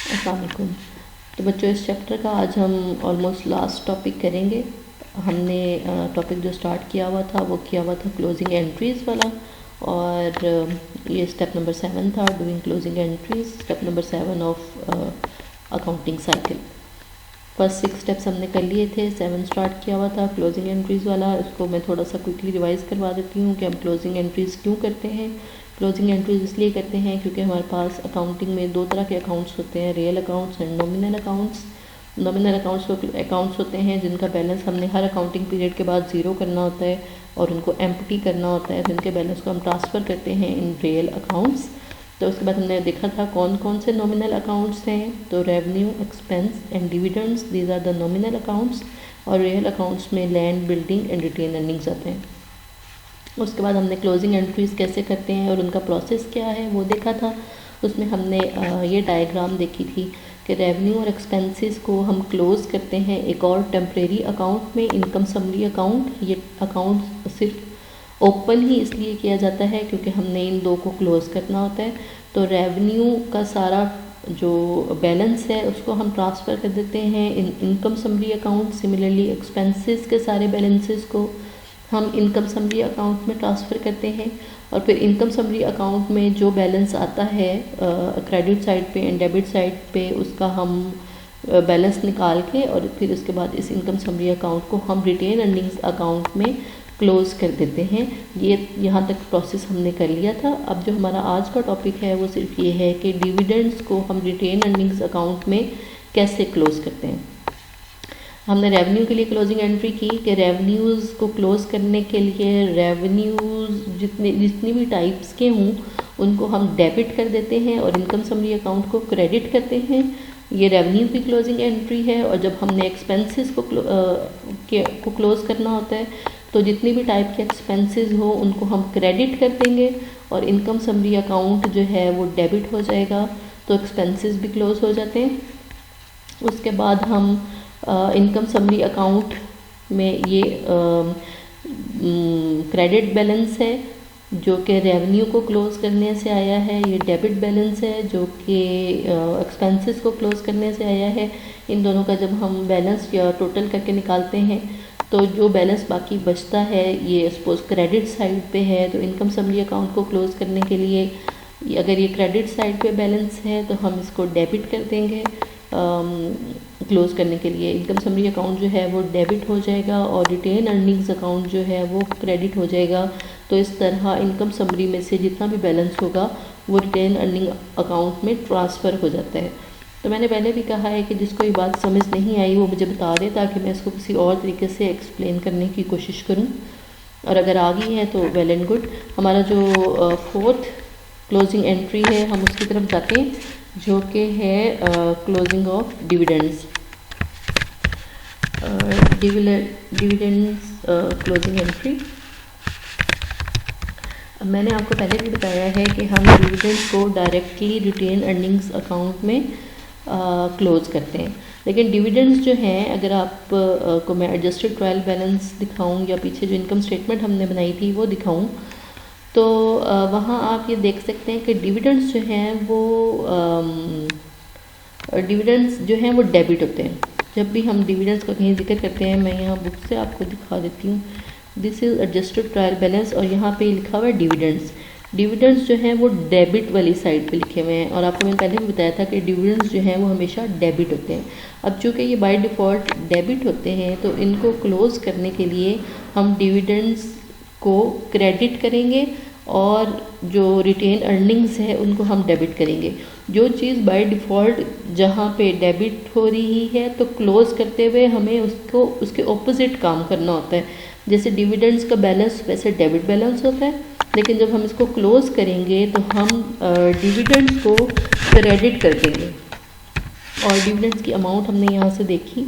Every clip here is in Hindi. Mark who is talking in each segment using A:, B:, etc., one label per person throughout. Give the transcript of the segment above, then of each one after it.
A: अस्सलाम वालेकुम। तो बच्चों, इस चैप्टर का आज हम ऑलमोस्ट लास्ट टॉपिक करेंगे। हमने टॉपिक जो स्टार्ट किया हुआ था वो किया हुआ था क्लोजिंग एंट्रीज़ वाला, और ये स्टेप नंबर 7 था, doing closing entries, step number 7 of accounting cycle. First 6 steps हमने कर लिए थे, 7 स्टार्ट किया हुआ था क्लोजिंग एंट्रीज़ वाला। इसको मैं थोड़ा सा क्विकली रिवाइज़ करवा देती हूँ कि हम क्लोजिंग एंट्रीज़ क्यों करते हैं। क्लोजिंग एंट्रीज इसलिए करते हैं क्योंकि हमारे पास अकाउंटिंग में 2 तरह के अकाउंट्स होते हैं, real accounts and nominal accounts. Nominal accounts होते हैं जिनका बैलेंस हमने हर अकाउंटिंग पीरियड के बाद ज़ीरो करना होता है और उनको एम्प्टी करना होता है, जिनके बैलेंस को हम ट्रांसफ़र करते हैं इन रियल अकाउंट्स। तो उसके बाद हमने देखा था कौन कौन से नॉमिनल अकाउंट्स हैं। तो revenue, expense and dividends, these are the nominal accounts. और रियल अकाउंट्स में land, building and retained earnings आते हैं। उसके बाद हमने क्लोजिंग एंट्रीज़ कैसे करते हैं और उनका प्रोसेस क्या है वो देखा था। उसमें हमने ये डायग्राम देखी थी कि रेवेन्यू और एक्सपेंसेस को हम क्लोज़ करते हैं एक और टेम्परेरी अकाउंट में, इनकम समरी अकाउंट। ये अकाउंट सिर्फ ओपन ही इसलिए किया जाता है क्योंकि हमने इन 2 को क्लोज़ करना होता है। तो रेवेन्यू का सारा जो बैलेंस है उसको हम ट्रांसफ़र कर देते हैं income summary account. Similarly expenses के सारे बैलेंसेस को हम इनकम समरी अकाउंट में ट्रांसफ़र करते हैं, और फिर इनकम समरी अकाउंट में जो बैलेंस आता है क्रेडिट साइड पे एंड डेबिट साइड पे, उसका हम बैलेंस निकाल के और फिर उसके बाद इस इनकम समरी अकाउंट को हम रिटेन अर्निंग्स अकाउंट में क्लोज़ कर देते हैं। ये यहाँ तक प्रोसेस हमने कर लिया था। अब जो हमारा आज का टॉपिक है वो सिर्फ ये है कि डिविडेंड्स को हम रिटेन अर्निंग्स अकाउंट में कैसे क्लोज़ करते हैं। हमने रेवेन्यू के लिए क्लोजिंग एंट्री की कि रेवेन्यूज़ को क्लोज़ करने के लिए रेवेन्यूज़ जितनी भी टाइप्स के हों उनको हम डेबिट कर देते हैं और इनकम समरी अकाउंट को क्रेडिट करते हैं। ये रेवेन्यू की क्लोजिंग एंट्री है। और जब हमने एक्सपेंसेस को क्लोज़ करना होता है तो जितनी भी टाइप के एक्सपेंसेस हो उनको हम क्रेडिट कर देंगे और इनकम समरी अकाउंट जो है वो डेबिट हो जाएगा, तो एक्सपेंसेस भी क्लोज़ हो जाते हैं। उसके बाद हम इनकम समरी अकाउंट में ये क्रेडिट बैलेंस है जो कि रेवेन्यू को क्लोज़ करने से आया है, ये डेबिट बैलेंस है जो कि एक्सपेंसेस को क्लोज़ करने से आया है। इन दोनों का जब हम बैलेंस या टोटल करके निकालते हैं तो जो बैलेंस बाकी बचता है ये सपोज क्रेडिट साइड पे है, तो इनकम समरी अकाउंट को क्लोज़ करने के लिए अगर ये क्रेडिट साइड पे बैलेंस है तो हम इसको डेबिट कर देंगे। क्लोज़ करने के लिए इनकम समरी अकाउंट जो है वो डेबिट हो जाएगा और रिटेन अर्निंग्स अकाउंट जो है वो क्रेडिट हो जाएगा। तो इस तरह इनकम समरी में से जितना भी बैलेंस होगा वो रिटेन अर्निंग अकाउंट में ट्रांसफ़र हो जाता है। तो मैंने पहले भी कहा है कि जिसको ये बात समझ नहीं आई वो मुझे बता दे ताकि मैं इसको किसी और तरीके से एक्सप्लेन करने की कोशिश करूँ, और अगर आ गई है तो वेल एंड गुड। हमारा जो 4th क्लोजिंग एंट्री है हम उसकी तरफ जाते हैं जो कि है closing of dividends. Dividends closing entry. मैंने आपको पहले भी बताया है कि हम डिविडेंड्स को डायरेक्टली रिटेन अर्निंग्स अकाउंट में क्लोज़ करते हैं, लेकिन डिविडेंड्स जो हैं अगर आप को मैं एडजस्टेड ट्रायल बैलेंस दिखाऊं या पीछे जो इनकम स्टेटमेंट हमने बनाई थी वो दिखाऊं तो वहाँ आप ये देख सकते हैं कि डिविडेंड्स जो हैं वो डेबिट होते हैं। जब भी हम डिविडेंड्स का कहीं जिक्र करते हैं, मैं यहाँ बुक से आपको दिखा देती हूँ, this is adjusted trial balance और यहाँ पे लिखा हुआ है डिविडेंड्स। डिविडेंड्स जो हैं वो डेबिट वाली साइड पे लिखे हुए हैं और आपको मैंने पहले भी बताया था कि डिविडेंड्स जो हैं वो हमेशा डेबिट होते हैं। अब चूँकि ये बाय डिफ़ॉल्ट डेबिट होते हैं तो इनको क्लोज़ करने के लिए हम डिविडेंड्स को क्रेडिट करेंगे और जो रिटेन अर्निंग्स है उनको हम डेबिट करेंगे। जो चीज़ बाय डिफ़ॉल्ट जहाँ पे डेबिट हो रही है तो क्लोज़ करते हुए हमें उसको उसके ऑपोजिट काम करना होता है। जैसे डिविडेंड्स का बैलेंस वैसे डेबिट बैलेंस होता है, लेकिन जब हम इसको क्लोज़ करेंगे तो हम डिविडेंड्स को क्रेडिट कर देंगे। और डिविडेंड्स की अमाउंट हमने यहाँ से देखी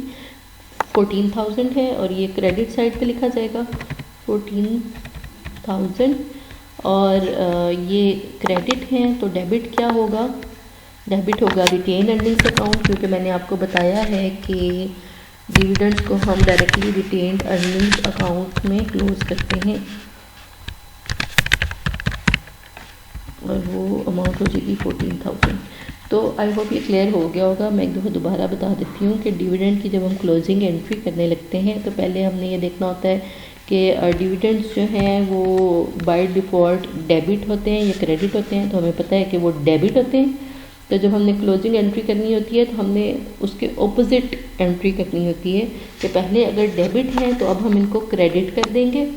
A: 14,000 है और ये क्रेडिट साइड पे लिखा जाएगा 14,000 और ये क्रेडिट हैं। तो डेबिट क्या होगा? डेबिट होगा रिटेन अर्निंग्स अकाउंट, क्योंकि मैंने आपको बताया है कि डिविडेंड्स को हम डायरेक्टली रिटेन अर्निंग्स अकाउंट में क्लोज करते हैं और वो अमाउंट हो जाएगी 14,000। तो आई होप ये क्लियर हो गया होगा। मैं एक दफ़ा दोबारा बता देती हूँ कि डिविडेंड की जब हम क्लोजिंग एंट्री करने लगते हैं तो पहले हमने ये देखना होता है कि डिविडेंड्स जो हैं वो बाय डिफ़ॉल्ट डेबिट होते हैं या क्रेडिट होते हैं। तो हमें पता है कि वो डेबिट होते हैं। तो जब हमने क्लोजिंग एंट्री करनी होती है तो हमने उसके ऑपोजिट एंट्री करनी होती है कि पहले अगर डेबिट है तो अब हम इनको क्रेडिट कर देंगे,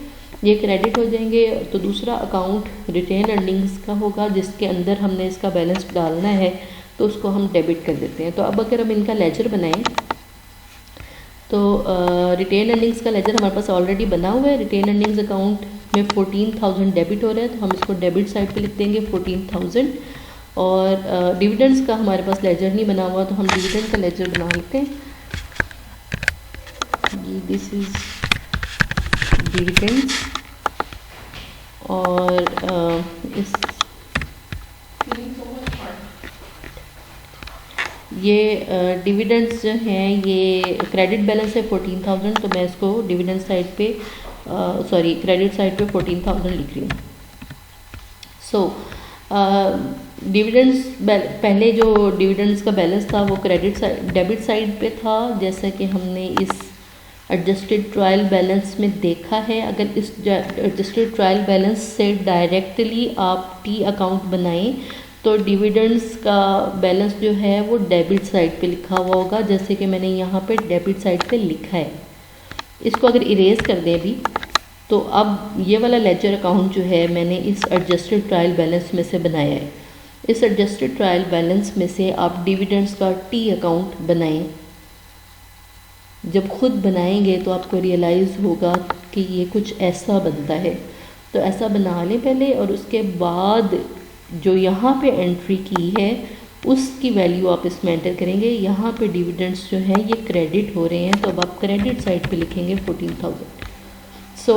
A: ये क्रेडिट हो जाएंगे। तो दूसरा अकाउंट रिटेन अर्निंग्स का होगा जिसके अंदर हमने इसका बैलेंस डालना है, तो उसको हम डेबिट कर देते हैं। तो अब अगर हम इनका लेजर बनाएं तो रिटेन अर्निंग्स का लेजर हमारे पास ऑलरेडी बना हुआ है। रिटेन अर्निंग्स अकाउंट में 14,000 डेबिट हो रहा है, तो हम इसको डेबिट साइड पे लिख देंगे 14,000। और डिविडेंड्स का हमारे पास लेजर नहीं बना हुआ, तो हम डिविडेंड का लेजर बना लेते हैं। ये दिस इज़ डिविडेंड्स और इस ये डिविडेंड्स जो हैं ये क्रेडिट बैलेंस है 14,000, तो मैं इसको डिविडेंड साइड पे सॉरी क्रेडिट साइड पे 14,000 लिख रही हूँ। सो डिविडेंड्स पहले जो डिविडेंड्स का बैलेंस था वो क्रेडिट साइड डेबिट साइड पे था, जैसा कि हमने इस एडजस्टेड ट्रायल बैलेंस में देखा है। अगर इस एडजस्टेड ट्रायल बैलेंस से डायरेक्टली आप टी अकाउंट बनाएं तो डिविडेंड्स का बैलेंस जो है वो डेबिट साइड पे लिखा हुआ होगा, जैसे कि मैंने यहाँ पे डेबिट साइड पे लिखा है। इसको अगर इरेज कर दें अभी तो अब ये वाला लेजर अकाउंट जो है मैंने इस एडजस्टेड ट्रायल बैलेंस में से बनाया है। इस एडजस्टेड ट्रायल बैलेंस में से आप डिविडेंड्स का टी अकाउंट बनाएं। जब खुद बनाएंगे तो आपको रियलाइज़ होगा कि ये कुछ ऐसा बनता है। तो ऐसा बना लें पहले, और उसके बाद जो यहाँ पे एंट्री की है उसकी वैल्यू आप इसमें एंटर करेंगे। यहाँ पे डिविडेंड्स जो हैं ये क्रेडिट हो रहे हैं, तो अब आप क्रेडिट साइड पे लिखेंगे 14,000। सो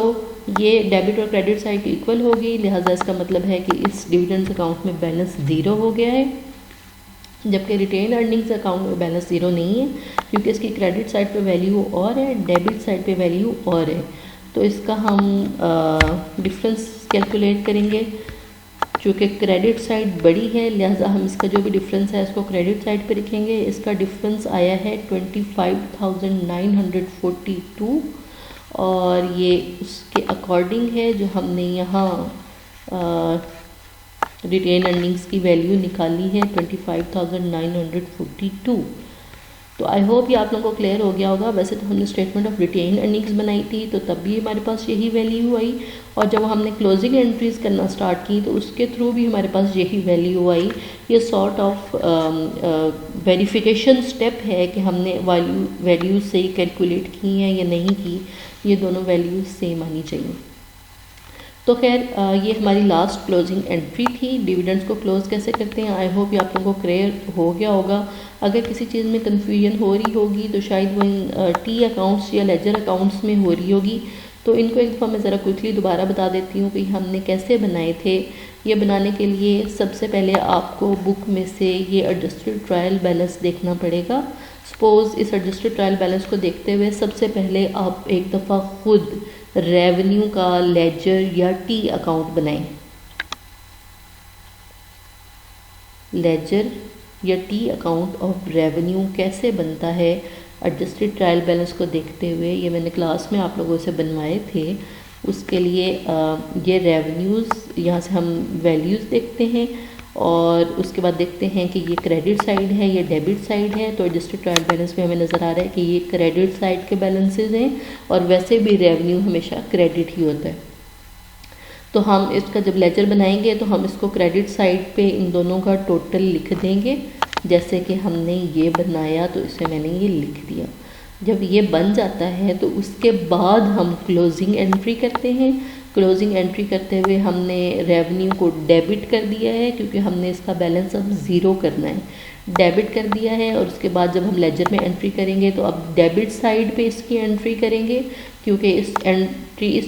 A: ये डेबिट और क्रेडिट साइड इक्वल होगी, लिहाजा इसका मतलब है कि इस डिविडेंड्स अकाउंट में बैलेंस ज़ीरो हो गया है, जबकि रिटेन अर्निंग्स अकाउंट में बैलेंस ज़ीरो नहीं है, क्योंकि इसकी क्रेडिट साइड पे वैल्यू और है, डेबिट साइड पे वैल्यू और है। तो इसका हम डिफरेंस कैलकुलेट करेंगे। चूँकि क्रेडिट साइड बड़ी है लिहाजा हम इसका जो भी डिफरेंस है इसको क्रेडिट साइड पे लिखेंगे। इसका डिफरेंस आया है 25,942 और ये उसके अकॉर्डिंग है जो हमने यहाँ रिटेन अर्निंग्स की वैल्यू निकाली है 25,942। तो आई होप ये आप लोगों को क्लियर हो गया होगा। वैसे तो हमने स्टेटमेंट ऑफ रिटेन अर्निंग्स बनाई थी तो तब भी हमारे पास यही वैल्यू आई, और जब हमने क्लोजिंग एंट्रीज़ करना स्टार्ट की तो उसके थ्रू भी हमारे पास यही वैल्यू आई। ये सॉर्ट ऑफ वेरिफिकेशन स्टेप है कि हमने वैल्यूज सही कैलकुलेट की हैं या नहीं की, ये दोनों वैल्यूज सेम आनी चाहिए। तो खैर ये हमारी लास्ट क्लोजिंग एंट्री थी। डिविडेंड्स को क्लोज कैसे करते हैं आई होप ये आप लोगों को क्लियर हो गया होगा। अगर किसी चीज़ में कन्फ्यूजन हो रही होगी तो शायद वो इन टी अकाउंट्स या लेजर अकाउंट्स में हो रही होगी, तो इनको एक दफ़ा मैं ज़रा क्विकली दोबारा बता देती हूँ कि हमने कैसे बनाए थे। ये बनाने के लिए सबसे पहले आपको बुक में से ये एडजस्टेड ट्रायल बैलेंस देखना पड़ेगा। सपोज़ इस एडजस्टेड ट्रायल बैलेंस को देखते हुए सबसे पहले आप एक दफ़ा खुद रेवेन्यू का लेजर या टी अकाउंट बनाएं। लेजर या टी अकाउंट ऑफ रेवेन्यू कैसे बनता है एडजस्टेड ट्रायल बैलेंस को देखते हुए, ये मैंने क्लास में आप लोगों से बनवाए थे। उसके लिए ये रेवेन्यूज़ यहाँ से हम वैल्यूज़ देखते हैं और उसके बाद देखते हैं कि ये क्रेडिट साइड है या डेबिट साइड है। तो एडजस्टेड ट्रायल बैलेंस में हमें नज़र आ रहा है कि ये क्रेडिट साइड के बैलेंसेस हैं, और वैसे भी रेवेन्यू हमेशा क्रेडिट ही होता है। तो हम इसका जब लेजर बनाएंगे तो हम इसको क्रेडिट साइड पे इन दोनों का टोटल लिख देंगे, जैसे कि हमने ये बनाया तो इसे मैंने ये लिख दिया। जब ये बन जाता है तो उसके बाद हम क्लोजिंग एंट्री करते हैं। क्लोजिंग एंट्री करते हुए हमने रेवेन्यू को डेबिट कर दिया है, क्योंकि हमने इसका बैलेंस अब ज़ीरो करना है, डेबिट कर दिया है। और उसके बाद जब हम लेजर में एंट्री करेंगे तो अब डेबिट साइड पे इसकी एंट्री करेंगे, क्योंकि इस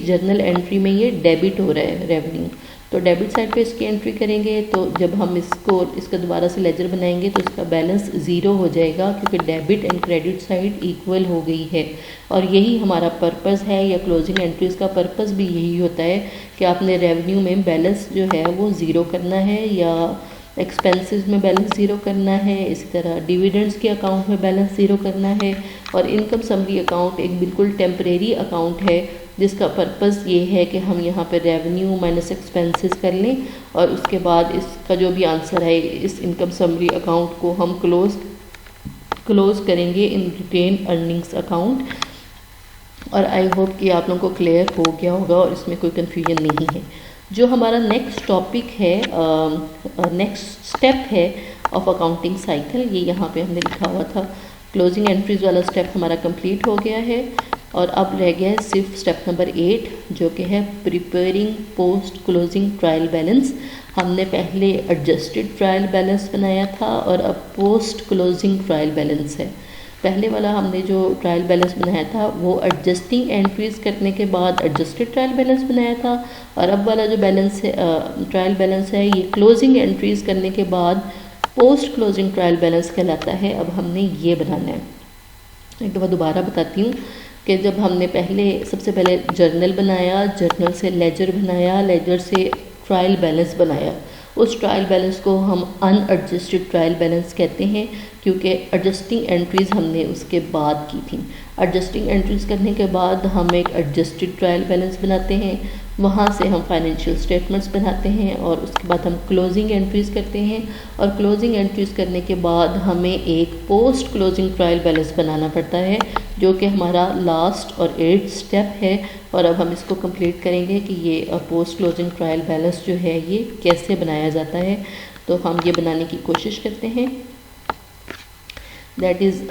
A: जर्नल एंट्री में ये डेबिट हो रहा है रेवेन्यू। तो डेबिट साइड पे इसकी एंट्री करेंगे, तो जब हम इसका दोबारा से लेजर बनाएंगे तो इसका बैलेंस ज़ीरो हो जाएगा, क्योंकि debit and credit side equal हो गई है। और यही हमारा पर्पज़ है, या क्लोजिंग एंट्रीज़ का पर्पज़ भी यही होता है कि आपने रेवेन्यू में बैलेंस जो है वो ज़ीरो करना है, या एक्सपेंसेस में बैलेंस ज़ीरो करना है, इसी तरह डिविडेंड्स के अकाउंट में बैलेंस ज़ीरो करना है। और इनकम समरी अकाउंट एक बिल्कुल टेम्परेरी अकाउंट है जिसका पर्पस ये है कि हम यहाँ पे रेवेन्यू माइनस एक्सपेंसेस कर लें और उसके बाद इसका जो भी आंसर है इस इनकम समरी अकाउंट को हम क्लोज करेंगे इन रिटेन अर्निंग्स अकाउंट। और आई होप कि आप लोगों को क्लियर हो गया होगा और इसमें कोई कन्फ्यूजन नहीं है। जो हमारा नेक्स्ट टॉपिक है, नेक्स्ट स्टेप है ऑफ अकाउंटिंग साइकिल, ये यहाँ पे हमने लिखा हुआ था। क्लोजिंग एंट्रीज वाला स्टेप हमारा कंप्लीट हो गया है और अब रह गया है सिर्फ स्टेप नंबर 8 जो कि है preparing post closing trial balance. हमने पहले एडजस्टेड ट्रायल बैलेंस बनाया था और अब पोस्ट क्लोजिंग ट्रायल बैलेंस है। पहले वाला हमने जो ट्रायल बैलेंस बनाया था वो एडजस्टिंग एंट्रीज करने के बाद एडजस्टेड ट्रायल बैलेंस बनाया था और अब वाला जो बैलेंस है ट्रायल बैलेंस है ये क्लोजिंग एंट्रीज करने के बाद पोस्ट क्लोजिंग ट्रायल बैलेंस कहलाता है। अब हमने ये बनाना है। एक दफ़ा दोबारा बताती हूँ कि जब हमने सबसे पहले जर्नल बनाया, जर्नल से लेजर बनाया, लेजर से ट्रायल बैलेंस बनाया, उस ट्रायल बैलेंस को हम अनएडजस्टेड ट्रायल बैलेंस कहते हैं क्योंकि एडजस्टिंग एंट्रीज़ हमने उसके बाद की थी। एडजस्टिंग एंट्रीज़ करने के बाद हम एक एडजस्टेड ट्रायल बैलेंस बनाते हैं, वहाँ से हम फाइनेंशियल स्टेटमेंट्स बनाते हैं और उसके बाद हम क्लोजिंग एंट्रीज़ करते हैं और क्लोजिंग एंट्रीज़ करने के बाद हमें एक पोस्ट क्लोजिंग ट्रायल बैलेंस बनाना पड़ता है जो कि हमारा लास्ट और 8th स्टेप है। और अब हम इसको कंप्लीट करेंगे कि ये पोस्ट क्लोजिंग ट्रायल बैलेंस जो है ये कैसे बनाया जाता है। तो हम ये बनाने की कोशिश करते हैं। That is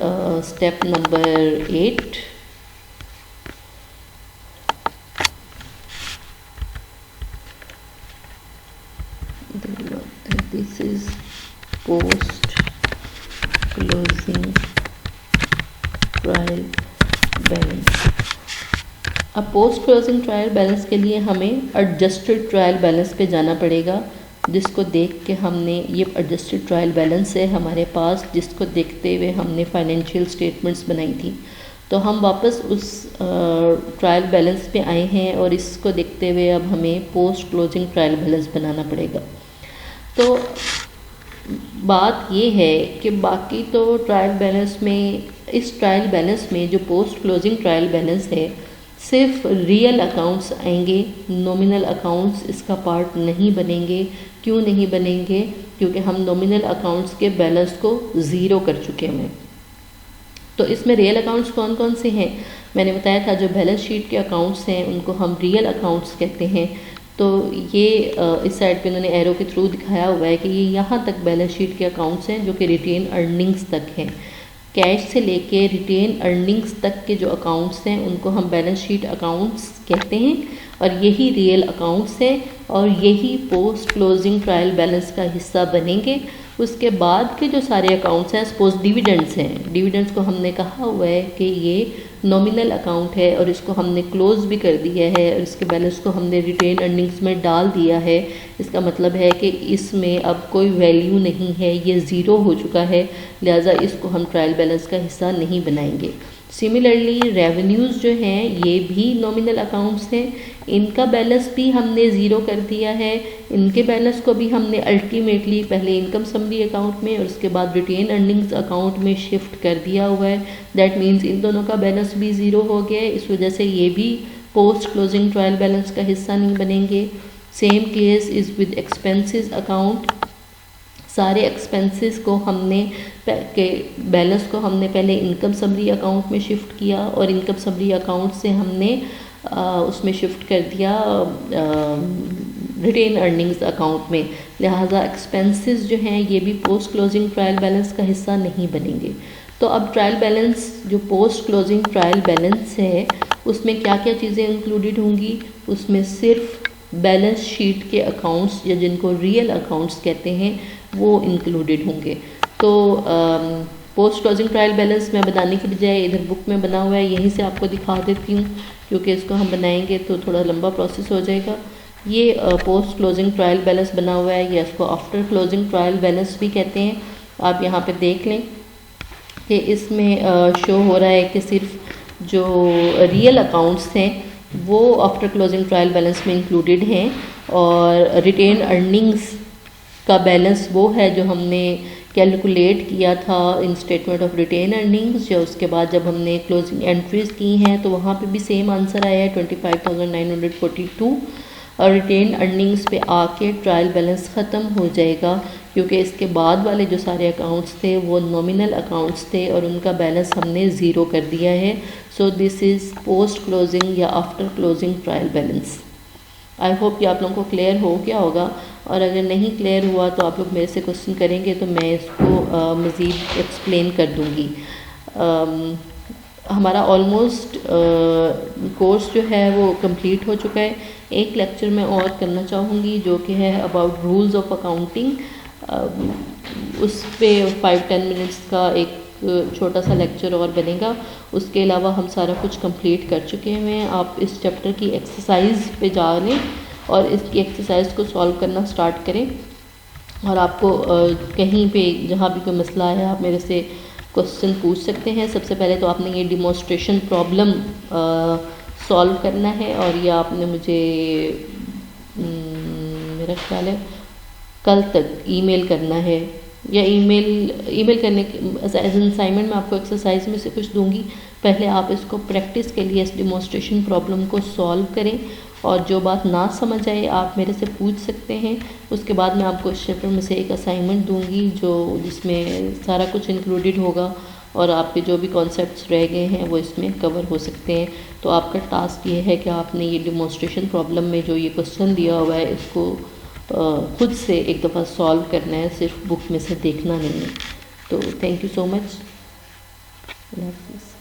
A: step number 8। This is post closing trial balance. अब पोस्ट क्लोजिंग ट्रायल बैलेंस के लिए हमें एडजस्टेड ट्रायल बैलेंस पे जाना पड़ेगा जिसको देख के हमने ये एडजस्टेड ट्रायल बैलेंस है हमारे पास, जिसको देखते हुए हमने फाइनेंशियल स्टेटमेंट्स बनाई थी। तो हम वापस उस ट्रायल बैलेंस पे आए हैं और इसको देखते हुए अब हमें पोस्ट क्लोजिंग ट्रायल बैलेंस बनाना पड़ेगा। तो बात ये है कि बाकी तो ट्रायल बैलेंस में, इस ट्रायल बैलेंस में जो पोस्ट क्लोजिंग ट्रायल बैलेंस है सिर्फ रियल अकाउंट्स आएंगे, नॉमिनल अकाउंट्स इसका पार्ट नहीं बनेंगे। क्यों नहीं बनेंगे? क्योंकि हम नॉमिनल अकाउंट्स के बैलेंस को ज़ीरो कर चुके हैं। तो इसमें रियल अकाउंट्स कौन कौन से हैं? मैंने बताया था जो बैलेंस शीट के अकाउंट्स हैं उनको हम रियल अकाउंट्स कहते हैं। तो ये इस साइड पे उन्होंने एरो के थ्रू दिखाया हुआ है कि ये यहाँ तक बैलेंस शीट के अकाउंट्स हैं जो कि रिटेन अर्निंग्स तक हैं। कैश से लेके रिटेन अर्निंग्स तक के जो अकाउंट्स हैं उनको हम बैलेंस शीट अकाउंट्स कहते हैं और यही रियल अकाउंट्स हैं और यही पोस्ट क्लोजिंग ट्रायल बैलेंस का हिस्सा बनेंगे। उसके बाद के जो सारे अकाउंट्स हैं, सपोज डिविडेंड्स हैं, डिविडेंड्स को हमने कहा हुआ है कि ये नॉमिनल अकाउंट है और इसको हमने क्लोज भी कर दिया है और इसके बैलेंस को हमने रिटेन अर्निंग्स में डाल दिया है। इसका मतलब है कि इसमें अब कोई वैल्यू नहीं है, ये ज़ीरो हो चुका है, लिहाजा इसको हम ट्रायल बैलेंस का हिस्सा नहीं बनाएंगे। सिमिलरली रेवेन्यूज़ जो हैं ये भी नॉमिनल अकाउंट्स हैं, इनका बैलेंस भी हमने ज़ीरो कर दिया है। इनके बैलेंस को भी हमने अल्टीमेटली पहले इनकम समरी अकाउंट में और उसके बाद रिटेन अर्निंग्स अकाउंट में शिफ्ट कर दिया हुआ है। दैट मीन्स इन दोनों का बैलेंस भी ज़ीरो हो गया है, इस वजह से ये भी पोस्ट क्लोजिंग ट्रायल बैलेंस का हिस्सा नहीं बनेंगे। Same case is with expenses account. सारे एक्सपेंसेस को हमने के बैलेंस को हमने पहले इनकम समरी अकाउंट में शिफ्ट किया और इनकम समरी अकाउंट से हमने उसमें शिफ्ट कर दिया रिटेन अर्निंग्स अकाउंट में। लिहाजा एक्सपेंसेस जो हैं ये भी पोस्ट क्लोजिंग ट्रायल बैलेंस का हिस्सा नहीं बनेंगे। तो अब ट्रायल बैलेंस जो पोस्ट क्लोजिंग ट्रायल बैलेंस है उसमें क्या क्या चीज़ें इंक्लूडेड होंगी? उसमें सिर्फ बैलेंस शीट के अकाउंट्स या जिनको रियल अकाउंट्स कहते हैं वो इंक्लूडेड होंगे। तो पोस्ट क्लोजिंग ट्रायल बैलेंस मैं बनाने की बजाय इधर बुक में बना हुआ है, यहीं से आपको दिखा देती हूँ क्योंकि इसको हम बनाएंगे तो थोड़ा लंबा प्रोसेस हो जाएगा। ये पोस्ट क्लोजिंग ट्रायल बैलेंस बना हुआ है, या इसको आफ्टर क्लोजिंग ट्रायल बैलेंस भी कहते हैं। आप यहाँ पे देख लें कि इसमें शो हो रहा है कि सिर्फ जो रियल अकाउंट्स हैं वो आफ्टर क्लोजिंग ट्रायल बैलेंस में इंक्लूडेड हैं और रिटेन अर्निंग्स का बैलेंस वो है जो हमने कैलकुलेट किया था इन स्टेटमेंट ऑफ रिटेन अर्निंग्स, या उसके बाद जब हमने क्लोजिंग एंट्रीज की हैं तो वहाँ पे भी सेम आंसर आया है 25,942। और रिटेन अर्निंग्स पे आके ट्रायल बैलेंस ख़त्म हो जाएगा, क्योंकि इसके बाद वाले जो सारे अकाउंट्स थे वो नॉमिनल अकाउंट्स थे और उनका बैलेंस हमने ज़ीरो कर दिया है। So this is post closing या after closing trial balance. I hope कि आप लोगों को क्लियर हो गया होगा, और अगर नहीं क्लियर हुआ तो आप लोग मेरे से क्वेश्चन करेंगे तो मैं इसको मज़ीद एक्सप्लेन कर दूँगी। हमारा ऑलमोस्ट कोर्स जो है वो कंप्लीट हो चुका है। एक लेक्चर मैं और करना चाहूँगी जो कि है अबाउट रूल्स ऑफ अकाउंटिंग। उस पे 5-10 मिनट्स का एक छोटा सा लेक्चर और बनेगा। उसके अलावा हम सारा कुछ कंप्लीट कर चुके हैं। आप इस चैप्टर की एक्सरसाइज पे जा लें और इसकी एक्सरसाइज को सॉल्व करना स्टार्ट करें। और आपको कहीं पे जहाँ भी कोई मसला है आप मेरे से क्वेश्चन पूछ सकते हैं। सबसे पहले तो आपने ये डिमॉन्स्ट्रेशन प्रॉब्लम सॉल्व करना है, और ये आपने मुझे मेरा ख्याल है कल तक ईमेल करना है, या ईमेल करने के एज एन असाइनमेंट मैं आपको एक्सरसाइज में से कुछ दूंगी। पहले आप इसको प्रैक्टिस के लिए इस डिमॉन्स्ट्रेशन प्रॉब्लम को सॉल्व करें, और जो बात ना समझ आए आप मेरे से पूछ सकते हैं। उसके बाद मैं आपको इस चैप्टर में से एक असाइनमेंट दूंगी जिसमें सारा कुछ इंक्लूडेड होगा, और आपके जो भी कॉन्सेप्ट्स रह गए हैं वो इसमें कवर हो सकते हैं। तो आपका टास्क ये है कि आपने ये डिमॉन्स्ट्रेशन प्रॉब्लम में जो ये क्वेश्चन दिया हुआ है इसको खुद से एक दफ़ा सॉल्व करना है, सिर्फ बुक में से देखना नहीं है। तो थैंक यू सो मच। अल्लाह हाफ़िज़।